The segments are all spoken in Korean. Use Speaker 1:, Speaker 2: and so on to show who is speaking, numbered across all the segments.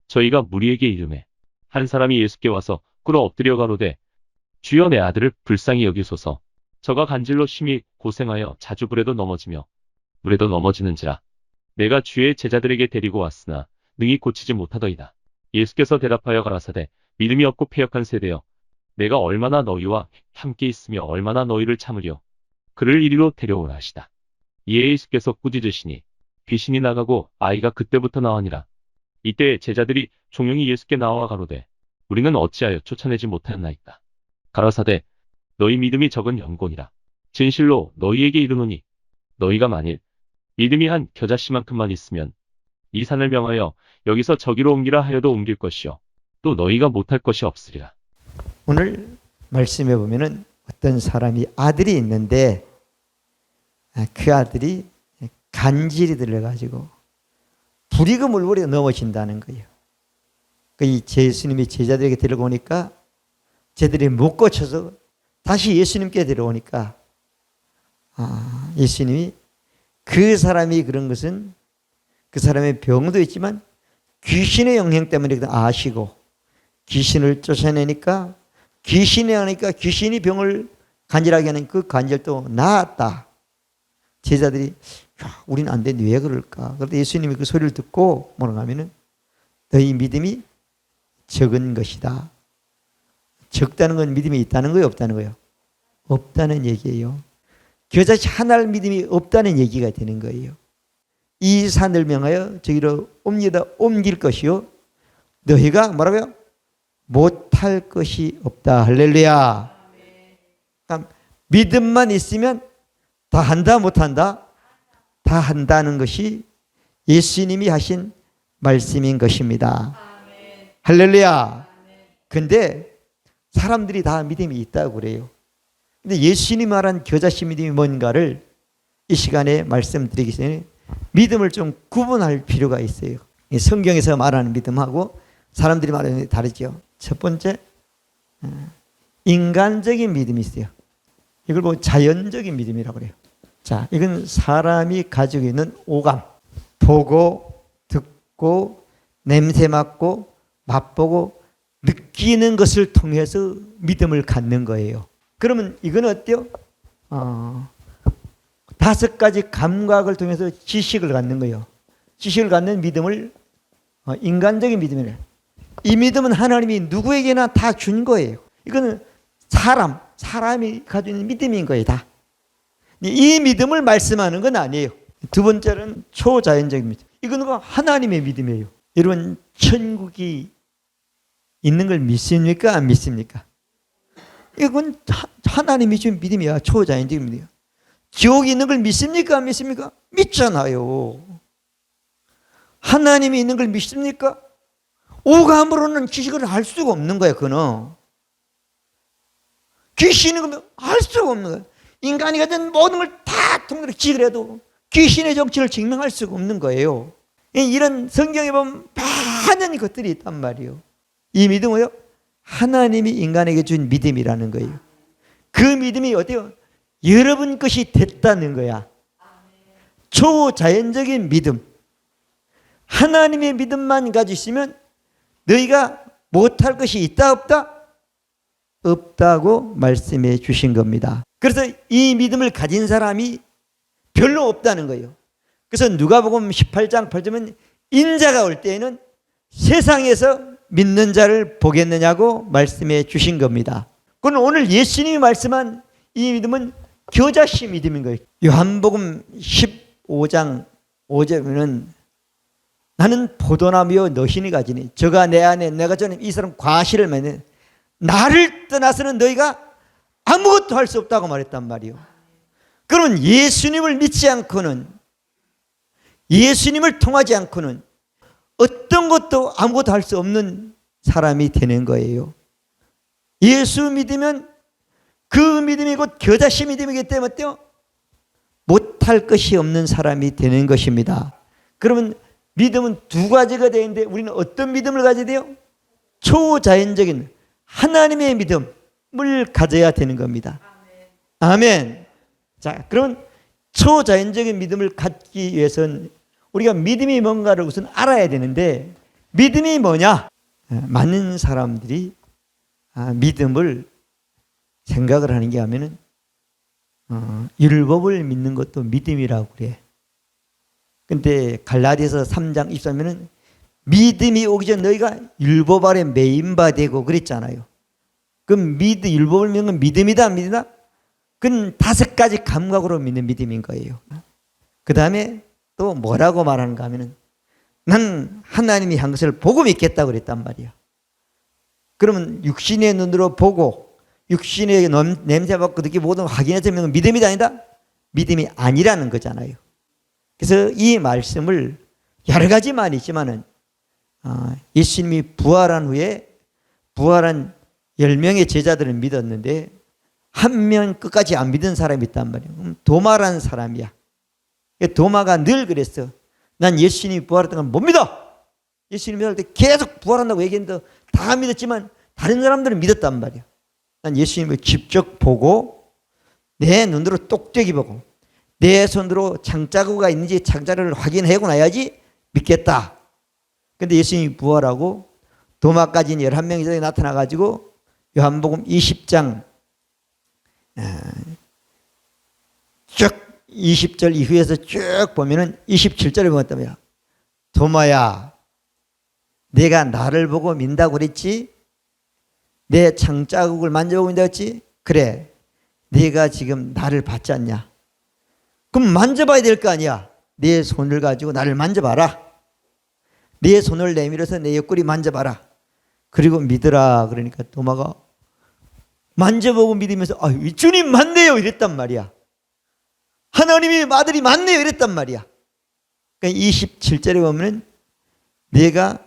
Speaker 1: 저희가 무리에게 이르매 한 사람이 예수께 와서 꿇어 엎드려 가로되 주여 내 아들을 불쌍히 여기소서. 저가 간질로 심히 고생하여 자주 불에도 넘어지며 물에도 넘어지는지라. 내가 주의 제자들에게 데리고 왔으나 능히 고치지 못하더이다. 예수께서 대답하여 가라사대 믿음이 없고 패역한 세대여, 내가 얼마나 너희와 함께 있으며 얼마나 너희를 참으려. 그를 이리로 데려오라 하시다. 이에 예수께서 꾸짖으시니 귀신이 나가고 아이가 그때부터 나으니라. 이때 제자들이 종용이 예수께 나와 가로되 우리는 어찌하여 쫓아내지 못하였나이까. 가라사대 너희 믿음이 적은 영혼이라. 진실로 너희에게 이르노니 너희가 만일 믿음이 한 겨자씨만큼만 있으면 이 산을 명하여 여기서 저기로 옮기라 하여도 옮길 것이요 또 너희가 못할 것이 없으리라.
Speaker 2: 오늘 말씀해 보면은 어떤 사람이 아들이 있는데 그 아들이 간질이 들려가지고 불이고 물불에 넘어진다는 거예요. 그 예수님이 제자들에게 데려오니까 제들이 못 고쳐서 다시 예수님께 데려오니까 예수님이 그 사람이 그런 것은 그 사람의 병도 있지만 귀신의 영향 때문에 아시고 귀신을 쫓아내니까 귀신이 하니까 귀신이 병을 간질하게 하는 그 간질도 나았다. 제자들이 우리는 안 되는데 왜 그럴까? 그런데 예수님이 그 소리를 듣고 뭐라고 하면은 너희 믿음이 적은 것이다. 적다는 건 믿음이 있다는 거예요, 없다는 거예요? 없다는 얘기예요. 겨자씨 하나를 믿음이 없다는 얘기가 되는 거예요. 이 산을 명하여 저기로 옮길 것이요 너희가 뭐라고요? 못할 것이 없다. 할렐루야. 그러니까 믿음만 있으면 다 한다 못한다? 다 한다는 것이 예수님이 하신 말씀인 것입니다. 할렐루야. 근데 사람들이 다 믿음이 있다고 그래요. 근데 예수님이 말한 겨자씨 믿음이 뭔가를 이 시간에 말씀드리기 전에 믿음을 좀 구분할 필요가 있어요. 성경에서 말하는 믿음하고 사람들이 말하는 게 다르죠. 첫 번째, 인간적인 믿음이 있어요. 이걸 보고 자연적인 믿음이라고 그래요. 자, 이건 사람이 가지고 있는 오감, 보고, 듣고, 냄새 맡고, 맛보고, 느끼는 것을 통해서 믿음을 갖는 거예요. 그러면 이건 어때요? 5가지 감각을 통해서 지식을 갖는 거예요. 지식을 갖는 믿음을 인간적인 믿음이래요. 이 믿음은 하나님이 누구에게나 다 준 거예요. 이거는 사람이 가지고 있는 믿음인 거예요, 다. 이 믿음을 말씀하는 건 아니에요. 두 번째는 초자연적인 믿음. 이거는 하나님의 믿음이에요. 여러분, 천국이 있는 걸 믿습니까? 안 믿습니까? 이건 하나님이 준 믿음이야. 초자연적인 믿음이야. 지옥이 있는 걸 믿습니까? 안 믿습니까? 믿잖아요. 하나님이 있는 걸 믿습니까? 오감으로는 지식을 할 수가 없는 거야, 그거는. 귀신이 그러면 알 수가 없는 거야. 인간이 가진 모든 걸 다 통째로 지식을 해도 귀신의 정체를 증명할 수가 없는 거예요. 이런 성경에 보면 많은 것들이 있단 말이에요. 이 믿음은요, 하나님이 인간에게 준 믿음이라는 거예요. 그 믿음이 어때요? 여러분 것이 됐다는 거야. 초자연적인 믿음. 하나님의 믿음만 가지고 있으면 너희가 못할 것이 있다 없다? 없다고 말씀해 주신 겁니다. 그래서 이 믿음을 가진 사람이 별로 없다는 거예요. 그래서 누가복음 18장 8절은 인자가 올 때에는 세상에서 믿는 자를 보겠느냐고 말씀해 주신 겁니다. 그건 오늘 예수님이 말씀한 이 믿음은 겨자씨 믿음인 거예요. 요한복음 15장 5절에는 나는 포도나무요 너희는 가지니 저가 내 안에 내가 저는 이 사람 과실을 맺는 나를 떠나서는 너희가 아무것도 할 수 없다고 말했단 말이에요. 그러면 예수님을 믿지 않고는 예수님을 통하지 않고는 어떤 것도 아무것도 할 수 없는 사람이 되는 거예요. 예수 믿으면 그 믿음이 곧 겨자씨 믿음이기 때문에 어때요? 못할 것이 없는 사람이 되는 것입니다. 그러면 믿음은 2가지가 되는데 우리는 어떤 믿음을 가져야 돼요? 초자연적인 하나님의 믿음을 가져야 되는 겁니다. 아멘. 자, 그러면 초자연적인 믿음을 갖기 위해서는 우리가 믿음이 뭔가를 우선 알아야 되는데 믿음이 뭐냐? 많은 사람들이 믿음을 생각을 하는 게 하면은 율법을 믿는 것도 믿음이라고 그래. 근데 갈라디아서 3장 23절에는 믿음이 오기 전 너희가 율법 아래 매인바 되고 그랬잖아요. 그럼 율법을 믿는 건 믿음이다, 안 믿으나? 그건 5가지 감각으로 믿는 믿음인 거예요. 그 다음에 또 뭐라고 말하는가 하면은 난 하나님이 한 것을 보고 믿겠다고 그랬단 말이야. 그러면 육신의 눈으로 보고 육신의 냄새 맡고 듣기 모든 확인해서 믿는 건 믿음이 아니다? 믿음이 아니라는 거잖아요. 그래서 이 말씀을 여러 가지 말이 있지만은 예수님이 부활한 후에 부활한 10명의 제자들을 믿었는데 한 명 끝까지 안 믿은 사람이 있단 말이에요. 도마라는 사람이야. 도마가 늘 그랬어. 난 예수님이 부활했던 건 못 믿어. 예수님이 부활할 때 계속 부활한다고 얘기했는데 다 믿었지만 다른 사람들은 믿었단 말이야. 난 예수님을 직접 보고 내 눈으로 똑똑히 보고 내 손으로 장자국가 있는지 장자를 확인하고 나야지 믿겠다. 근데 예수님이 부활하고 도마까지는 11명이 나타나가지고 요한복음 20장 쭉 20절 이후에서 쭉 보면은 27절에 보았다며 도마야 내가 나를 보고 믿는다고 그랬지? 내 장자국을 만져보고 믿는다고 했지? 그래 네가 지금 나를 봤지 않냐? 그럼 만져봐야 될 거 아니야. 내 손을 가지고 나를 만져봐라. 내 손을 내밀어서 내 옆구리 만져봐라. 그리고 믿으라. 그러니까 도마가 만져보고 믿으면서 주님 맞네요 이랬단 말이야. 하나님이 아들이 맞네요 이랬단 말이야. 그러니까 27절에 보면 내가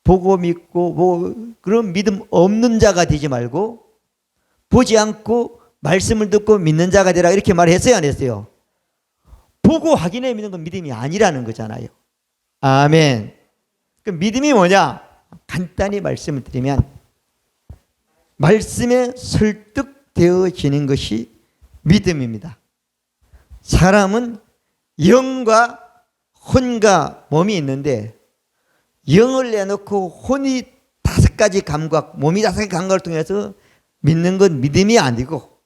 Speaker 2: 보고 믿고 그런 믿음 없는 자가 되지 말고 보지 않고 말씀을 듣고 믿는 자가 되라 이렇게 말했어요 안 했어요? 보고 확인해 믿는 건 믿음이 아니라는 거잖아요. 아멘. 그 믿음이 뭐냐? 간단히 말씀을 드리면 말씀에 설득되어지는 것이 믿음입니다. 사람은 영과 혼과 몸이 있는데 영을 내놓고 혼이 5가지 감각, 몸이 5가지 감각을 통해서 믿는 건 믿음이 아니고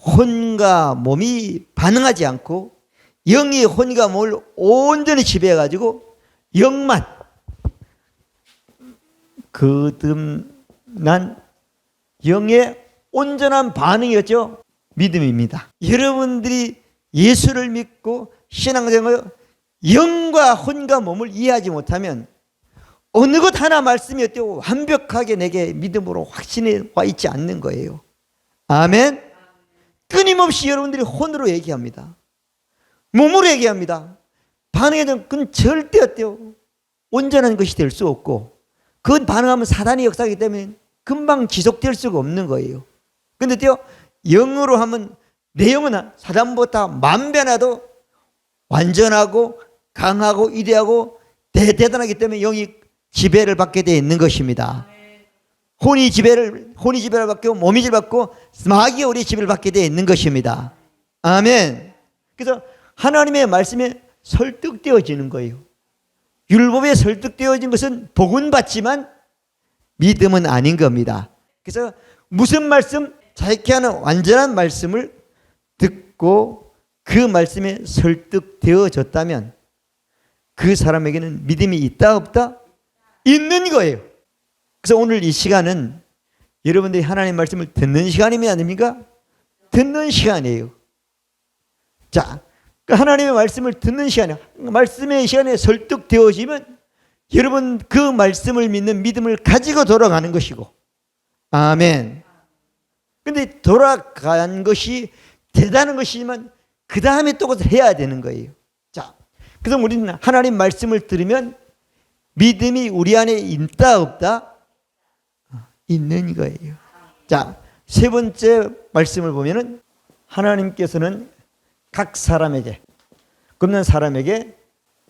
Speaker 2: 혼과 몸이 반응하지 않고 영이 혼과 몸을 온전히 지배해가지고 영만 거듭난 영의 온전한 반응이었죠. 믿음입니다. 여러분들이 예수를 믿고 신앙생활 영과 혼과 몸을 이해하지 못하면 어느 것 하나 말씀이 어때요? 완벽하게 내게 믿음으로 확신해 와 있지 않는 거예요. 아멘. 끊임없이 여러분들이 혼으로 얘기합니다. 몸으로 얘기합니다. 반응에는 그건 절대 어때요? 온전한 것이 될 수 없고 그건 반응하면 사단의 역사이기 때문에 금방 지속될 수가 없는 거예요. 근데 또 영으로 하면 내 영은 사단보다 만배나도 완전하고 강하고 위대하고 대단하기 때문에 영이 지배를 받게 되어 있는 것입니다. 혼이 지배를 받고 몸이 지배를 받고 마귀가 우리의 지배를 받게 되어 있는 것입니다. 아멘. 그래서 하나님의 말씀에 설득되어지는 거예요. 율법에 설득되어진 것은 복은 받지만 믿음은 아닌 겁니다. 그래서 무슨 말씀? 자기께 하는 완전한 말씀을 듣고 그 말씀에 설득되어졌다면 그 사람에게는 믿음이 있다 없다? 있는 거예요. 그래서 오늘 이 시간은 여러분들이 하나님의 말씀을 듣는 시간이면 아닙니까? 듣는 시간이에요. 자, 하나님의 말씀을 듣는 시간에 말씀의 시간에 설득되어지면 여러분 그 말씀을 믿는 믿음을 가지고 돌아가는 것이고 아멘. 근데 돌아간 것이 대단한 것이지만 그 다음에 또 그것을 해야 되는 거예요. 자, 그래서 우리는 하나님 말씀을 들으면 믿음이 우리 안에 있다 없다? 있는 거예요. 자, 세 번째 말씀을 보면은 하나님께서는 각 사람에게 굶는 사람에게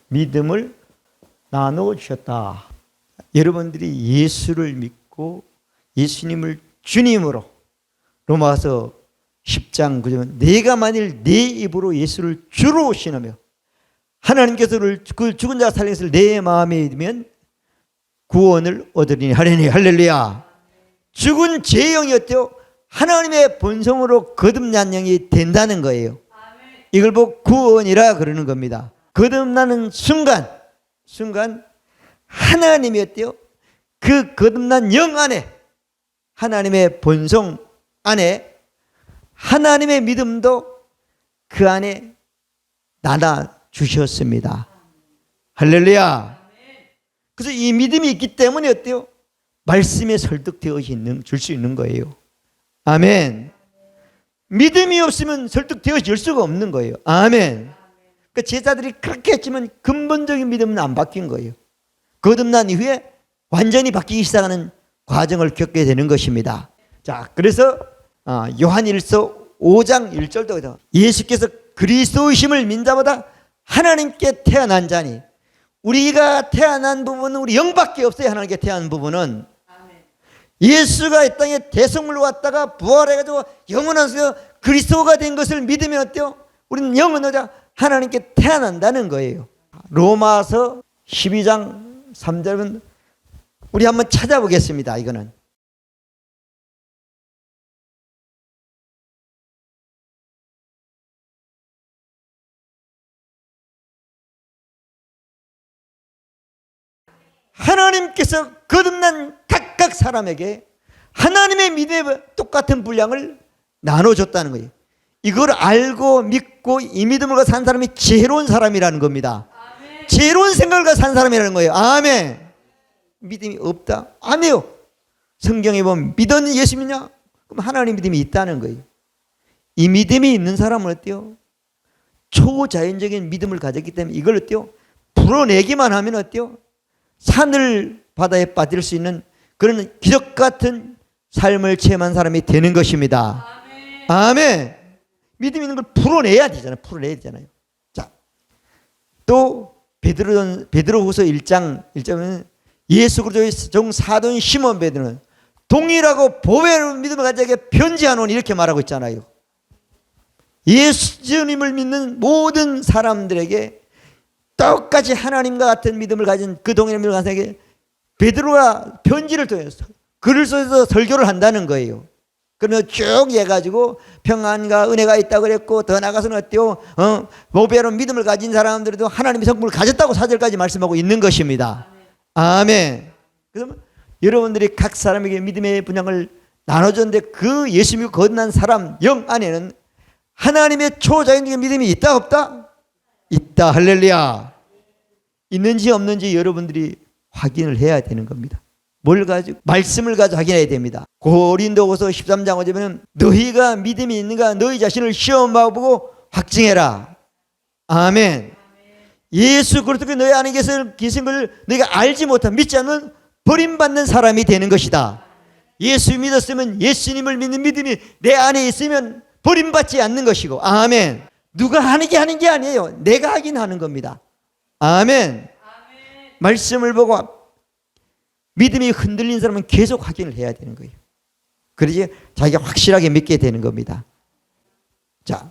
Speaker 2: 믿음을 나누어 주셨다. 여러분들이 예수를 믿고 예수님을 주님으로 로마서 10장 9절 내가 만일 내 입으로 예수를 주로 신으며 하나님께서 그 죽은 자 살린 것을 내 마음에 믿으면 구원을 얻으리니 하리니. 할렐루야. 죽은 죄의 영이었대요. 하나님의 본성으로 거듭난 영이 된다는 거예요. 이걸 보고 구원이라 그러는 겁니다. 거듭나는 순간 하나님이었대요. 그 거듭난 영 안에, 하나님의 본성 안에 하나님의 믿음도 그 안에 나눠 주셨습니다. 할렐루야. 그래서 이 믿음이 있기 때문에 어때요? 말씀에 설득되어 줄 수 있는 거예요. 아멘. 믿음이 없으면 설득되어질 수가 없는 거예요. 아멘. 그러니까 제자들이 그렇게 했지만 근본적인 믿음은 안 바뀐 거예요. 거듭난 이후에 완전히 바뀌기 시작하는 과정을 겪게 되는 것입니다. 자, 그래서 요한일서 5장 1절도 예수께서 그리스도이심을 믿는 자보다 하나님께 태어난 자니, 우리가 태어난 부분은 우리 영밖에 없어요. 하나님께 태어난 부분은. 예수가 이 땅에 대성물로 왔다가 부활해가지고 영원한 그리스도가 된 것을 믿으면 어때요? 우리는 영원하자 하나님께 태어난다는 거예요. 로마서 12장 3절은 우리 한번 찾아보겠습니다. 이거는 하나님께서 거듭난 각각 사람에게 하나님의 믿음의 똑같은 분량을 나눠줬다는 거예요. 이걸 알고 믿고 이 믿음을 가지고 산 사람이 지혜로운 사람이라는 겁니다. 아멘. 지혜로운 생각을 가지고 산 사람이라는 거예요. 아멘. 믿음이 없다? 아니에요. 성경에 보면 믿었는 예수 믿냐? 그럼 하나님 믿음이 있다는 거예요. 이 믿음이 있는 사람은 어때요? 초자연적인 믿음을 가졌기 때문에 이걸 어때요? 풀어내기만 하면 어때요? 산을 바다에 빠질 수 있는 그런 기적 같은 삶을 체험한 사람이 되는 것입니다. 아멘. 아멘. 믿음 있는 걸 풀어내야 되잖아요. 풀어내야 되잖아요. 자, 또 베드로후서 1장 1절은 예수 그리스도의 종 사도인 시몬 베드로는 동일하고 보배로운 믿음을 가지게 편지하노니 이렇게 말하고 있잖아요. 예수님을 믿는 모든 사람들에게 똑같이 하나님과 같은 믿음을 가진 그 동일한 믿음을 가진 사람에게 베드로가 편지를 통해서 글을 써서 설교를 한다는 거예요. 그러면 쭉 해가지고 평안과 은혜가 있다고 그랬고 더 나아가서는 어때요? 보배로운 믿음을 가진 사람들도 하나님의 성품을 가졌다고 4절까지 말씀하고 있는 것입니다. 아멘. 그래서 여러분들이 각 사람에게 믿음의 분량을 나눠줬는데 그 예수 믿고 거듭난 사람 영 안에는 하나님의 초자연적인 믿음이 있다 없다? 있다. 할렐루야. 있는지 없는지 여러분들이 확인을 해야 되는 겁니다. 뭘 가지고? 말씀을 가지고 확인해야 됩니다. 고린도후서 13장 5절에 보면 너희가 믿음이 있는가 너희 자신을 시험해보고 확증해라. 아멘. 예수 그리스도께 너희 안에 계신 걸 너희가 알지 못한 믿지 않는 버림받는 사람이 되는 것이다. 예수 믿었으면 예수님을 믿는 믿음이 내 안에 있으면 버림받지 않는 것이고. 아멘. 누가 하는 게 아니에요. 내가 하긴 하는 겁니다. 아멘. 말씀을 보고 믿음이 흔들린 사람은 계속 확인을 해야 되는 거예요. 그러지 자기가 확실하게 믿게 되는 겁니다. 자,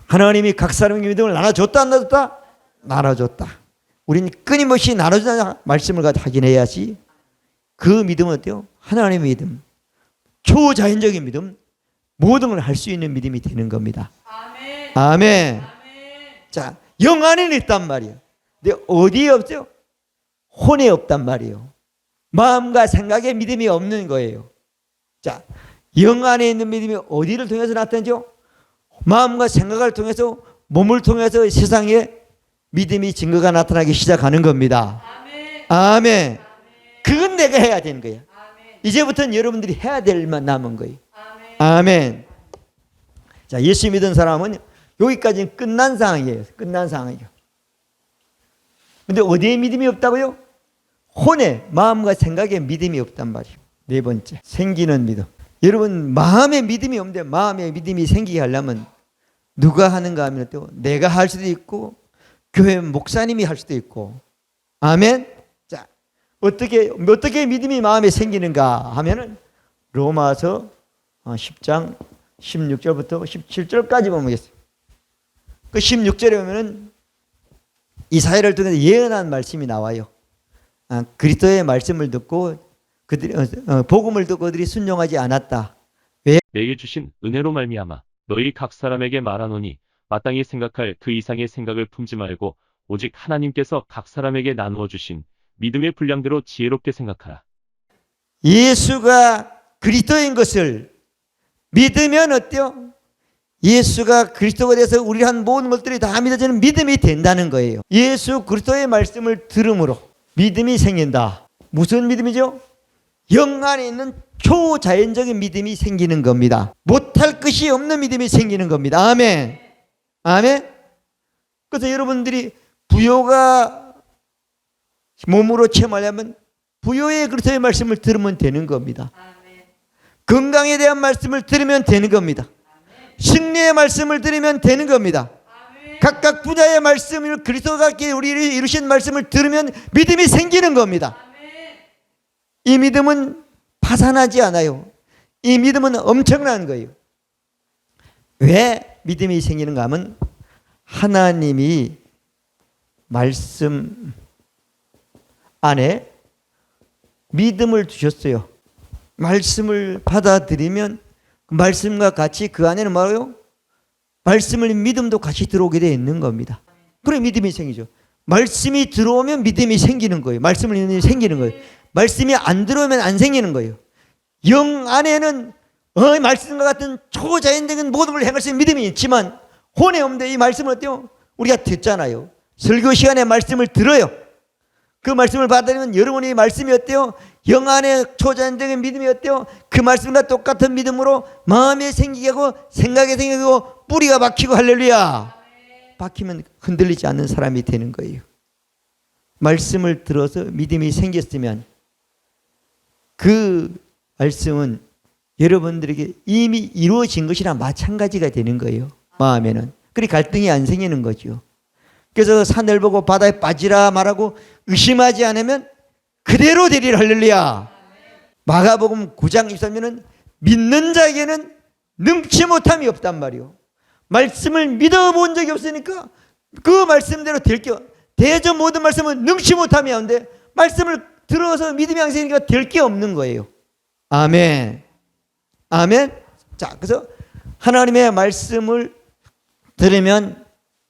Speaker 2: 하나님이 각 사람에게 믿음을 나눠줬다 안 나눠줬다? 나눠줬다. 우리는 끊임없이 나눠주는 말씀을 가지고 확인해야지. 그 믿음은 어때요? 하나님의 믿음, 초자연적인 믿음, 모든 걸 할 수 있는 믿음이 되는 겁니다. 아멘. 아멘. 자, 영 안에는 있단 말이에요. 근데 어디에 없어요? 혼에 없단 말이에요. 마음과 생각에 믿음이 없는 거예요. 자, 영 안에 있는 믿음이 어디를 통해서 나타나죠? 마음과 생각을 통해서, 몸을 통해서 세상에 믿음이 증거가 나타나기 시작하는 겁니다. 아멘. 아멘. 그건 내가 해야 되는 거예요. 아멘. 이제부터는 여러분들이 해야 될 일만 남은 거예요. 아멘. 아멘. 자, 예수 믿은 사람은 여기까지는 끝난 상황이에요. 끝난 상황이에요. 근데 어디에 믿음이 없다고요? 혼에, 마음과 생각에 믿음이 없단 말이에요. 네 번째, 생기는 믿음. 여러분, 마음에 믿음이 없는데 마음에 믿음이 생기게 하려면 누가 하는가 하면 또 내가 할 수도 있고 교회 목사님이 할 수도 있고. 아멘. 자, 어떻게 믿음이 마음에 생기는가 하면은 로마서 10장 16절부터 17절까지 보면 되겠어요. 그 16절에 보면은 이사야를 통해서 예언한 말씀이 나와요. 그리스도의 말씀을 듣고 그들이 복음을 듣고 그들이 순종하지 않았다.
Speaker 1: 내게 주신 은혜로 말미암아 너희 각 사람에게 말하노니 마땅히 생각할 그 이상의 생각을 품지 말고 오직 하나님께서 각 사람에게 나누어 주신 믿음의 분량대로 지혜롭게 생각하라.
Speaker 2: 예수가 그리스도인 것을 믿으면 어때요? 예수가 그리스도가 돼서 우리 한 모든 것들이 다 믿어지는 믿음이 된다는 거예요. 예수 그리스도의 말씀을 들음으로 믿음이 생긴다. 무슨 믿음이죠? 영 안에 있는 초자연적인 믿음이 생기는 겁니다. 못할 것이 없는 믿음이 생기는 겁니다. 아멘. 아멘. 그래서 여러분들이 부요가 몸으로 체험하려면 부요의 그리스도의 말씀을 들으면 되는 겁니다. 건강에 대한 말씀을 들으면 되는 겁니다. 승리의 말씀을 들으면 되는 겁니다. 각각 분야의 말씀을 그리스도가 우리를 이루신 말씀을 들으면 믿음이 생기는 겁니다. 이 믿음은 파산하지 않아요. 이 믿음은 엄청난 거예요. 왜 믿음이 생기는가 하면 하나님이 말씀 안에 믿음을 주셨어요. 말씀을 받아들이면 말씀과 같이 그 안에는 뭐예요? 말씀을 믿음도 같이 들어오게 되어 있는 겁니다. 그래 믿음이 생기죠. 말씀이 들어오면 믿음이 생기는 거예요. 말씀을 믿음이 생기는 거예요. 말씀이 안 들어오면 안 생기는 거예요. 영 안에는 말씀과 같은 초자연적인 모든 걸 행할 수 있는 믿음이 있지만 혼에 없는데 이 말씀은 어때요? 우리가 듣잖아요. 설교 시간에 말씀을 들어요. 그 말씀을 받으면 여러분이 말씀이 어때요? 영 안에 초자연적인 믿음이 어때요? 그 말씀과 똑같은 믿음으로 마음에 생기게 하고 생각에 생기게 하고 뿌리가 박히고 할렐루야. 박히면 흔들리지 않는 사람이 되는 거예요. 말씀을 들어서 믿음이 생겼으면 그 말씀은 여러분들에게 이미 이루어진 것이랑 마찬가지가 되는 거예요. 마음에는. 그리 갈등이 안 생기는 거죠. 그래서 산을 보고 바다에 빠지라 말하고 의심하지 않으면 그대로 되리라 할렐루야. 마가복음 9장 23절은 믿는 자에게는 능치 못함이 없단 말이요. 말씀을 믿어본 적이 없으니까 그 말씀대로 대저 모든 말씀은 능치 못함이 없는데 말씀을 들어서 믿음이 안 생기니까 될 게 없는 거예요. 아멘. 아멘. 자, 그래서 하나님의 말씀을 들으면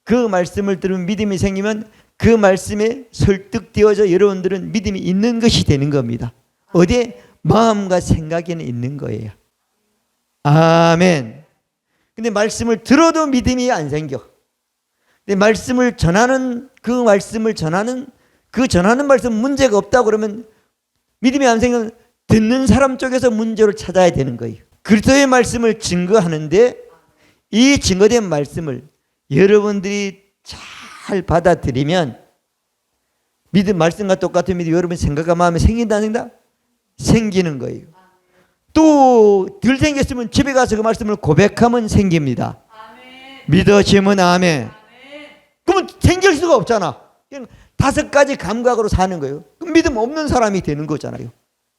Speaker 2: 그 말씀을 들으면 믿음이 생기면 그 말씀에 설득되어져 여러분들은 믿음이 있는 것이 되는 겁니다. 어디에? 마음과 생각에는 있는 거예요. 아멘. 근데 말씀을 들어도 믿음이 안 생겨. 근데 말씀을 전하는 말씀 문제가 없다고 그러면 믿음이 안 생기면 듣는 사람 쪽에서 문제를 찾아야 되는 거예요. 그리스도의 말씀을 증거하는데 이 증거된 말씀을 여러분들이 잘 받아들이면 믿음 말씀과 똑같은 믿음이 여러분 생각과 마음에 생긴다 안 생긴다? 생기는 거예요. 또 덜 생겼으면 집에 가서 그 말씀을 고백하면 생깁니다. 아멘. 믿어지면 아멘. 그러면 생길 수가 없잖아. 그냥 5가지 감각으로 사는 거예요. 그럼 믿음 없는 사람이 되는 거잖아요.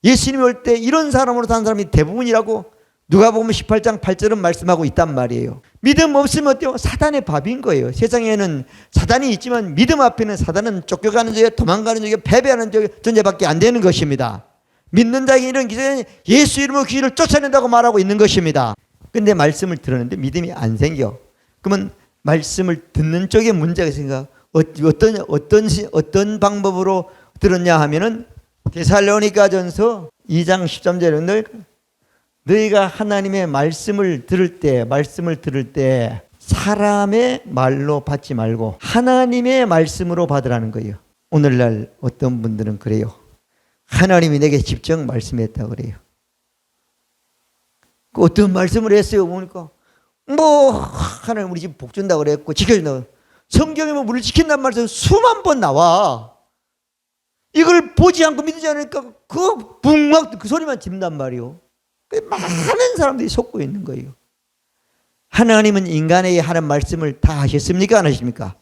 Speaker 2: 예수님이 올 때 이런 사람으로 사는 사람이 대부분이라고 누가복음 18장 8절은 말씀하고 있단 말이에요. 믿음 없으면 어때요? 사단의 밥인 거예요. 세상에는 사단이 있지만 믿음 앞에는 사단은 쫓겨가는 쪽에 도망가는 쪽에 패배하는 쪽에 존재밖에 안 되는 것입니다. 믿는 자에게 이런 기적은 예수 이름으로 귀를 쫓아낸다고 말하고 있는 것입니다. 근데 말씀을 들었는데 믿음이 안 생겨. 그러면 말씀을 듣는 쪽에 문제가 있으니까 어떤 방법으로 들었냐 하면은 데살로니가전서 2장 13절에 너희가 하나님의 말씀을 들을 때 사람의 말로 받지 말고 하나님의 말씀으로 받으라는 거예요. 오늘날 어떤 분들은 그래요. 하나님이 내게 직접 말씀했다고 그래요. 어떤 말씀을 했어요? 보니까 하나님 우리 집 복 준다고 그랬고 지켜준다고. 성경에 우리를 지킨다는 말씀 수만 번 나와. 이걸 보지 않고 믿지 않으니까 그 소리만 듣는단 말이요. 많은 사람들이 속고 있는 거예요. 하나님은 인간에게 하는 말씀을 다 하셨습니까? 안 하십니까?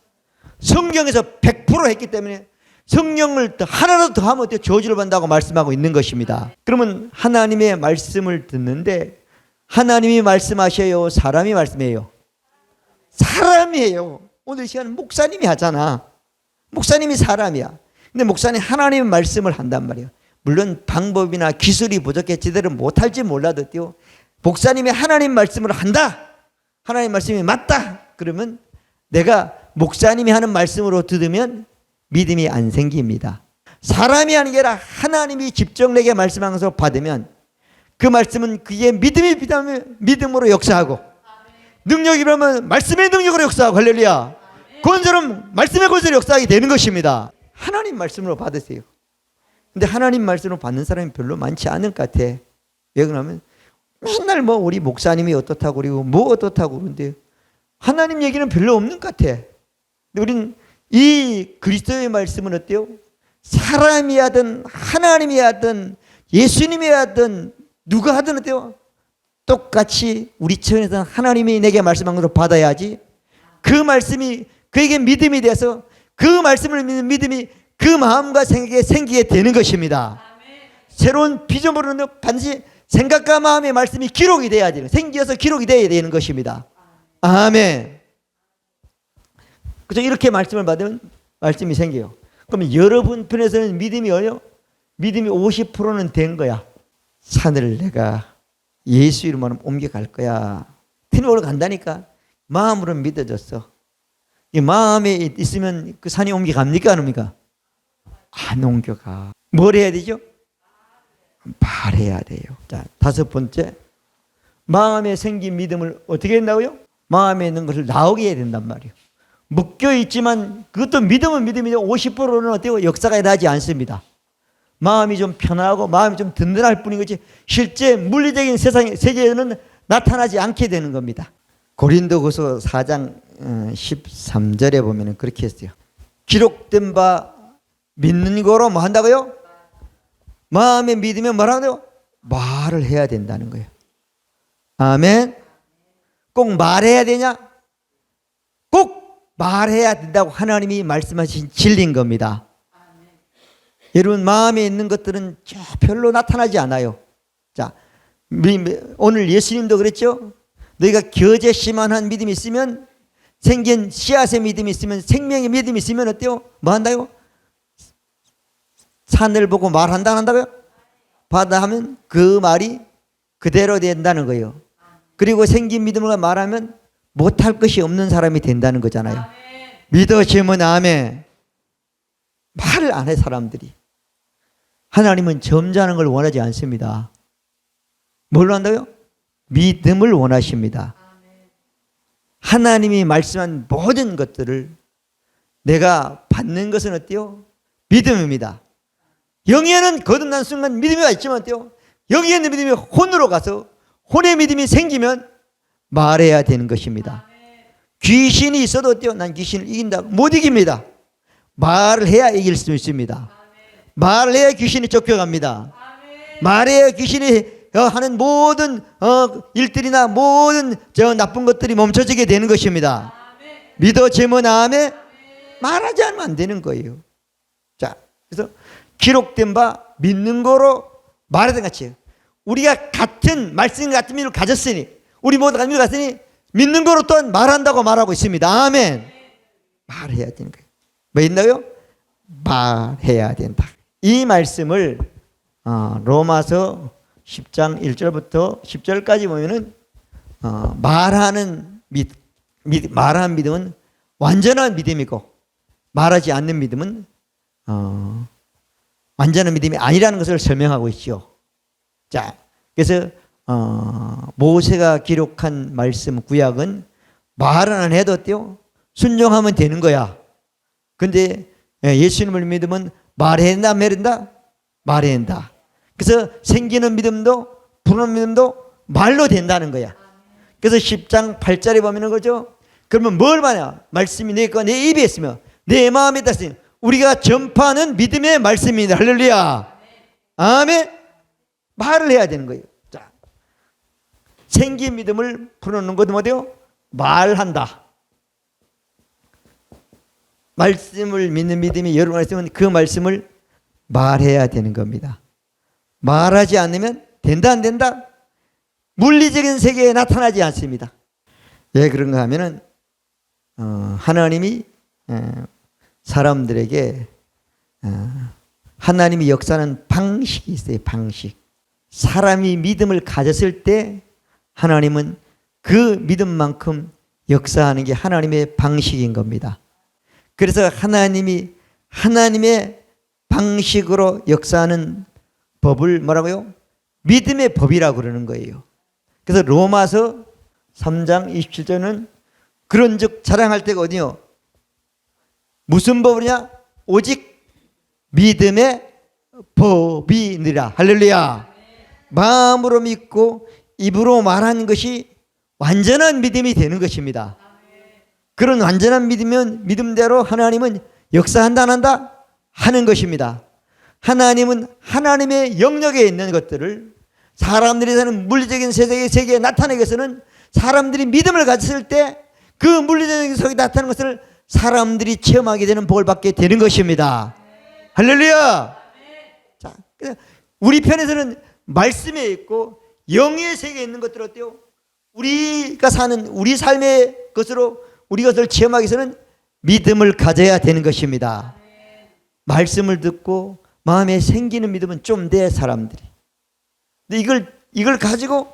Speaker 2: 성경에서 100% 했기 때문에 성령을 하나라도 더 하면 저주를 받는다고 말씀하고 있는 것입니다. 그러면 하나님의 말씀을 듣는데 하나님이 말씀하셔요? 사람이 말씀해요? 사람이에요. 오늘 이 시간은 목사님이 하잖아. 목사님이 사람이야. 근데 목사님 하나님의 말씀을 한단 말이야. 물론 방법이나 기술이 부족해 제대로 못할지 몰라도요. 목사님이 하나님 말씀을 한다. 하나님 말씀이 맞다. 그러면 내가 목사님이 하는 말씀으로 들으면 믿음이 안 생깁니다. 사람이 하는 게 아니라 하나님이 직접 내게 말씀하는 것을 받으면 그 말씀은 그의 믿음이 비다면 믿음으로 역사하고 능력이 그러면 말씀의 능력으로 역사하고 할렐루야. 그것처럼 말씀의 것으로 역사하게 되는 것입니다. 하나님 말씀으로 받으세요. 근데 하나님 말씀으로 받는 사람이 별로 많지 않을 것 같아. 왜 그러냐면 맨날 뭐 우리 목사님이 어떻다고 그리고 뭐 어떻다고 그러는데 하나님 얘기는 별로 없는 것 같아. 근데 우리는 이 그리스도의 말씀은 어때요? 사람이 하든 하나님이 하든 예수님이 하든 누가 하든 어때요? 똑같이 우리 처에서는 하나님이 내게 말씀한 것을 받아야지 그 말씀이 그에게 믿음이 돼서 그 말씀을 믿는 믿음이 그 마음과 생각에 생기게 되는 것입니다. 새로운 비전으로는 반드시 생각과 마음의 말씀이 기록이 돼야 되는, 생겨서 기록이 돼야 되는 것입니다. 아멘. 그래서 이렇게 말씀을 받으면 말씀이 생겨요. 그러면 여러분 편에서는 믿음이 어요? 믿음이 50%는 된 거야. 산을 내가 예수 이름으로 옮겨갈 거야. 팀으로 간다니까. 마음으로 믿어졌어. 이 마음에 있으면 그 산이 옮겨갑니까? 안 옵니까? 안 옮겨가. 뭘 해야 되죠? 말해야 돼요. 자, 5번째. 마음에 생긴 믿음을 어떻게 한다고요? 마음에 있는 것을 나오게 해야 된단 말이에요. 묶여 있지만 그것도 믿음은 믿음인데 50%는 어때요? 역사가 나지 않습니다. 마음이 좀 편하고 마음이 좀 든든할 뿐인 거지 실제 물리적인 세계에는 나타나지 않게 되는 겁니다. 고린도후서 4장 13절에 보면 그렇게 했어요. 기록된 바 믿는 거로 뭐 한다고요? 마음에 믿으면 뭐라고요? 말을 해야 된다는 거예요. 아멘. 꼭 말해야 되냐? 꼭 말해야 된다고 하나님이 말씀하신 진리인 겁니다. 여러분 마음에 있는 것들은 별로 나타나지 않아요. 자, 오늘 예수님도 그랬죠. 너희가 겨자씨만한 믿음이 있으면 생긴 씨앗의 믿음이 있으면 생명의 믿음이 있으면 어때요? 뭐 한다고? 산을 보고 말한다 한다고요? 받아 하면 그 말이 그대로 된다는 거예요. 그리고 생긴 믿음을 말하면 못할 것이 없는 사람이 된다는 거잖아요. 믿어지면 아멘. 말을 안 해 사람들이. 하나님은 점잖은 걸 원하지 않습니다. 뭘로 한다고요? 믿음을 원하십니다. 하나님이 말씀한 모든 것들을 내가 받는 것은 어때요? 믿음입니다. 영에는 거듭난 순간 믿음이 있지만 어때요? 영에 있는 믿음이 혼으로 가서 혼의 믿음이 생기면 말해야 되는 것입니다. 귀신이 있어도 어때요? 난 귀신을 이긴다. 못 이깁니다. 말을 해야 이길 수 있습니다. 말을 해야 귀신이 쫓겨갑니다. 말해야 귀신이 하는 모든 일들이나 모든 나쁜 것들이 멈춰지게 되는 것입니다. 믿어지면 아멘. 말하지 않으면 안 되는 거예요. 자, 그래서 기록된 바 믿는 거로 말하던 같이 우리가 같은 말씀 같은 믿음을 가졌으니 우리 모두 같은 믿음을 가졌으니 믿는 거로 또한 말한다고 말하고 있습니다. 아멘. 말해야 되는 거예요. 뭐 있나요? 말해야 된다. 이 말씀을 로마서 10장 1절부터 10절까지 보면은 말하는 믿음은 완전한 믿음이고 말하지 않는 믿음은 완전한 믿음이 아니라는 것을 설명하고 있죠. 자, 그래서 모세가 기록한 말씀 구약은 말은 안 해도 어때요? 순종하면 되는 거야. 근데 예수님을 믿으면 말해야 된다, 말해야 된다? 말해야 된다. 그래서 생기는 믿음도 부르는 믿음도 말로 된다는 거야. 그래서 10장 8절에 보면 그죠? 그러면 뭘 말이야? 말씀이 내 입에 있으며 내 마음에 있으며 우리가 전파하는 믿음의 말씀입니다. 할렐루야. 아멘. 말을 해야 되는 거예요. 자, 생긴 믿음을 풀어놓는 것도 뭐예요? 말한다. 말씀을 믿는 믿음이 여러분 안에 있으면 그 말씀을 말해야 되는 겁니다. 말하지 않으면 된다 안 된다? 물리적인 세계에 나타나지 않습니다. 왜 그런가 하면은 하나님이 사람들에게 하나님이 역사하는 방식이 있어요. 방식. 사람이 믿음을 가졌을 때 하나님은 그 믿음만큼 역사하는 게 하나님의 방식인 겁니다. 그래서 하나님이 하나님의 방식으로 역사하는 법을 뭐라고요? 믿음의 법이라고 그러는 거예요. 그래서 로마서 3장 27절은 그런즉 자랑할 때가 어디요? 무슨 법이냐? 오직 믿음의 법이니라. 할렐루야. 마음으로 믿고 입으로 말하는 것이 완전한 믿음이 되는 것입니다. 그런 완전한 믿으면 믿음대로 하나님은 역사한다 안 한다? 하는 것입니다. 하나님은 하나님의 영역에 있는 것들을 사람들이 사는 물리적인 세계에 나타내기 위해서는 사람들이 믿음을 가졌을 때 그 물리적인 세계에 나타나는 것을 사람들이 체험하게 되는 복을 받게 되는 것입니다. 할렐루야. 자, 우리 편에서는 말씀에 있고 영의 세계에 있는 것들 어때요? 우리가 사는 우리 삶의 것으로 우리 것을 체험하기 위해서는 믿음을 가져야 되는 것입니다. 말씀을 듣고 마음에 생기는 믿음은 좀 돼 사람들이. 근데 이걸 가지고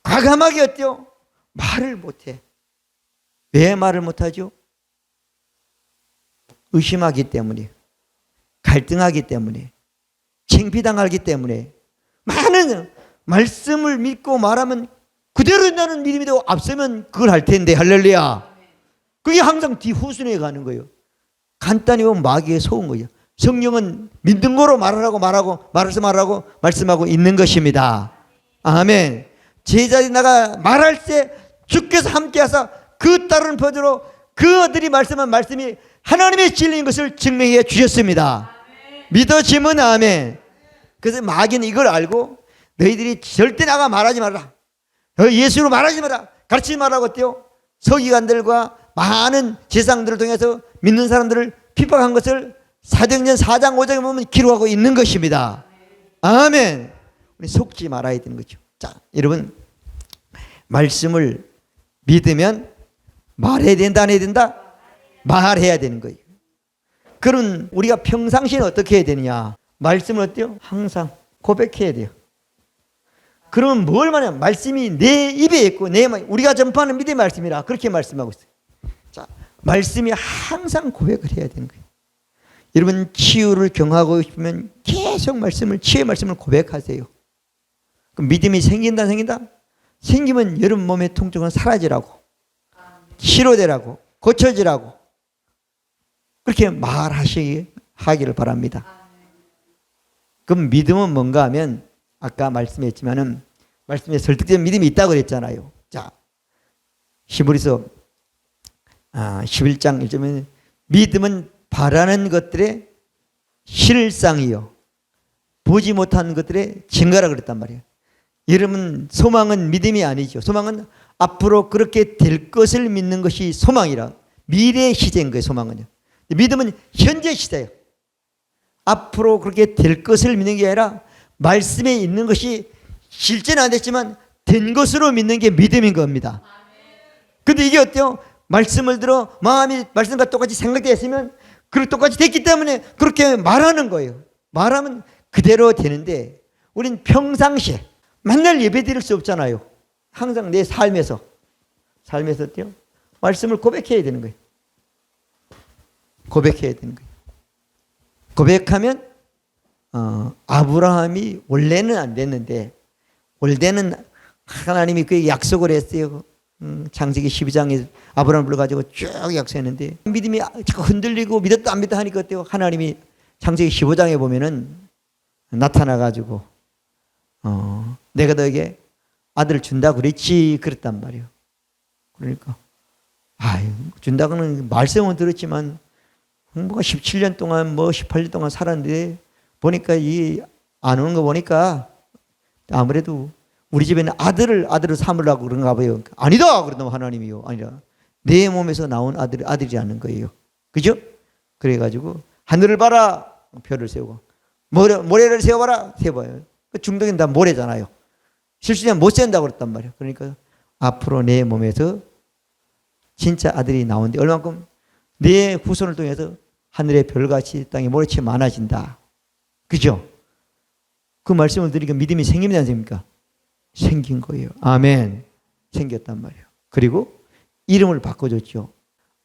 Speaker 2: 과감하게 어때요? 말을 못해. 왜 말을 못하죠? 의심하기 때문에, 갈등하기 때문에, 창피당하기 때문에. 많은 말씀을 믿고 말하면 그대로 나는 믿음이 되고 앞서면 그걸 할 텐데. 할렐루야. 그게 항상 뒤후순위에 가는 거예요. 간단히 보면 마귀에 속은 거예요. 성령은 믿는 거로 말하고 말씀하고 있는 것입니다. 아멘. 제자들이 나가 말할 때 주께서 함께 하사 그 따르는 표대로 그들이 말씀한 말씀이 하나님의 진리인 것을 증명해 주셨습니다. 믿어지면 아멘. 그래서 마귀는 이걸 알고 너희들이 절대 나가 말하지 마라. 예수로 말하지 마라. 가르치지 말라고 어때요? 서기관들과 많은 제사장들을 통해서 믿는 사람들을 핍박한 것을 사도행전 4장 5장에 보면 기록하고 있는 것입니다. 아멘. 우리 속지 말아야 되는 거죠. 자, 여러분 말씀을 믿으면 말해야 된다 안 해야 된다? 말해야 되는 거예요. 그럼 우리가 평상시에 어떻게 해야 되느냐? 말씀을 어때요? 항상 고백해야 돼요. 그러면 뭘 말하냐? 말씀이 내 입에 있고 우리가 전파하는 믿음의 말씀이라 그렇게 말씀하고 있어요. 자, 말씀이 항상 고백을 해야 되는 거예요. 여러분 치유를 경험하고 싶으면 계속 치유의 말씀을 고백하세요. 그럼 믿음이 생긴다? 생기면 여러분 몸의 통증은 사라지라고, 치료되라고, 고쳐지라고 그렇게 하기를 바랍니다. 그럼 믿음은 뭔가 하면 아까 말씀했지만은 말씀에 설득된 믿음이 있다고 그랬잖아요. 자, 히브리서 11장 1절에 믿음은 바라는 것들의 실상이요 보지 못한 것들의 증거라 그랬단 말이에요. 여러분 소망은 믿음이 아니죠. 소망은 앞으로 그렇게 될 것을 믿는 것이 소망이라. 미래의 시제인 거예요. 소망은요. 믿음은 현재 시제예요. 앞으로 그렇게 될 것을 믿는 게 아니라 말씀에 있는 것이 실제는 안 됐지만 된 것으로 믿는 게 믿음인 겁니다. 근데 이게 어때요? 말씀을 들어 마음이 말씀과 똑같이 생각되었으면 그렇게 똑같이 됐기 때문에 그렇게 말하는 거예요. 말하면 그대로 되는데 우린 평상시에 맨날 예배 드릴 수 없잖아요. 항상 내 삶에서 어때요? 말씀을 고백해야 되는 거예요. 고백해야 되는 거예요. 고백하면 아브라함이 원래는 안 됐는데 원래는 하나님이 그에게 약속을 했어요. 창세기 12장에 아브라함을 불러가지고 쭉 약속했는데 믿음이 자꾸 흔들리고 믿었다 안 믿었다 하니까 어때요? 하나님이 창세기 15장에 보면은 나타나가지고 내가 너에게 아들을 준다고 그랬단 말이에요. 그러니까 준다고는 말씀은 들었지만 뭐가 17년 동안 18년 동안 살았는데 보니까 안 오는 거 보니까 아무래도 우리 집에는 아들을 삼으려고 그런가 봐요. 아니다 그러더만 하나님이요. 아니라 내 몸에서 나온 아들이지 않는 거예요. 그죠? 그래가지고 하늘을 봐라 별을 세우고 모래를 세워봐라 세워봐요. 그 중동인 다 모래잖아요. 실수하면 못 센다고 그랬단 말이에요. 그러니까 앞으로 내 몸에서 진짜 아들이 나오는데 얼만큼 내 후손을 통해서 하늘의 별같이 땅에 모래치 많아진다. 그죠? 그 말씀을 드리니까 믿음이 생깁니다, 안 생깁니까? 생긴 거예요. 아멘. 생겼단 말이에요. 그리고 이름을 바꿔줬죠.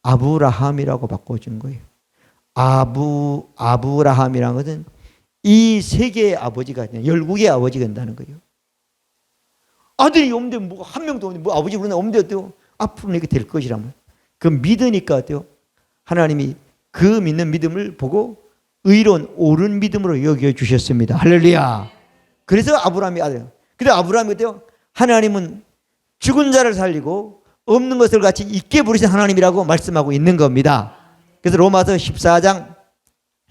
Speaker 2: 아브라함이라고 바꿔준 거예요. 아브라함이라는 것은 이 세계의 아버지가 아니라 열국의 아버지가 된다는 거예요. 아들이 없는데 뭐 한 명도 없는데 뭐 아버지 그러나 없는데 어때요? 앞으로는 이렇게 될 것이라면. 그 믿으니까 어때요? 하나님이 그 믿는 믿음을 보고 의로운 옳은 믿음으로 여겨주셨습니다. 할렐루야. 그래서 아브라함이 아들. 근데 아브라함이 어때요? 하나님은 죽은 자를 살리고 없는 것을 같이 있게 부르신 하나님이라고 말씀하고 있는 겁니다. 그래서 로마서 14장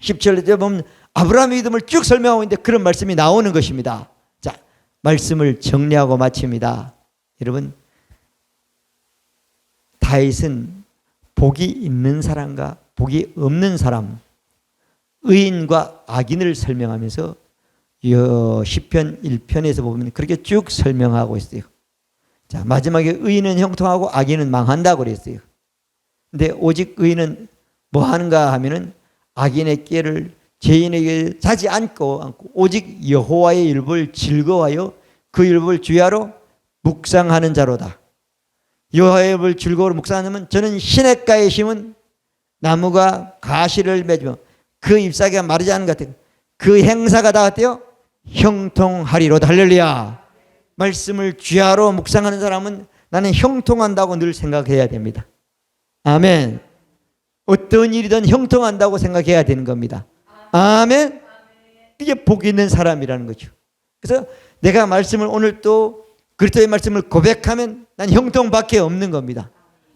Speaker 2: 17절에 보면 아브라함의 믿음을 쭉 설명하고 있는데 그런 말씀이 나오는 것입니다. 자, 말씀을 정리하고 마칩니다. 여러분, 다윗은 복이 있는 사람과 복이 없는 사람, 의인과 악인을 설명하면서 시편 1편에서 보면 그렇게 쭉 설명하고 있어요. 자, 마지막에 의인은 형통하고 악인은 망한다고 그랬어요. 근데 오직 의인은 뭐 하는가 하면은 악인의 꾀를 죄인에게 자지 않고 오직 여호와의 율법을 즐거워하여 그 율법을 주야로 묵상하는 자로다. 여호와의 율법을 즐거워 묵상하면 저는 시냇가에 심은 나무가 가시를 맺으며 그 잎사귀가 마르지 않은 것 같아요. 그 행사가 다 어때요? 형통하리로다. 할렐루야. 말씀을 주야로 묵상하는 사람은 나는 형통한다고 늘 생각해야 됩니다. 아멘. 어떤 일이든 형통한다고 생각해야 되는 겁니다. 아멘. 이게 복 있는 사람이라는 거죠. 그래서 내가 말씀을 오늘 또 그리스도의 말씀을 고백하면 난 형통밖에 없는 겁니다.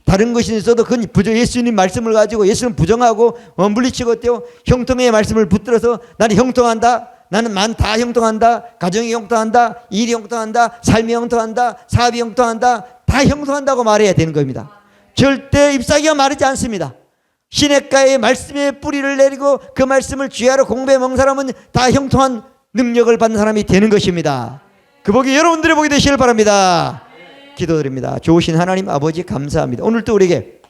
Speaker 2: 다른 것이 있어도 그건 예수님 말씀을 가지고 예수는 부정하고 물리치고 어때요? 형통의 말씀을 붙들어서 나는 형통한다. 나는 다 형통한다. 가정이 형통한다. 일이 형통한다. 삶이 형통한다. 사업이 형통한다. 다 형통한다고 말해야 되는 겁니다. 절대 잎사귀가 마르지 않습니다. 시냇가에 말씀의 뿌리를 내리고 그 말씀을 주야로 공부해 먹는 사람은 다 형통한 능력을 받는 사람이 되는 것입니다. 그 복이 여러분들의 복이 되시길 바랍니다. 기도드립니다. 좋으신 하나님 아버지 감사합니다. 오늘 또 우리에게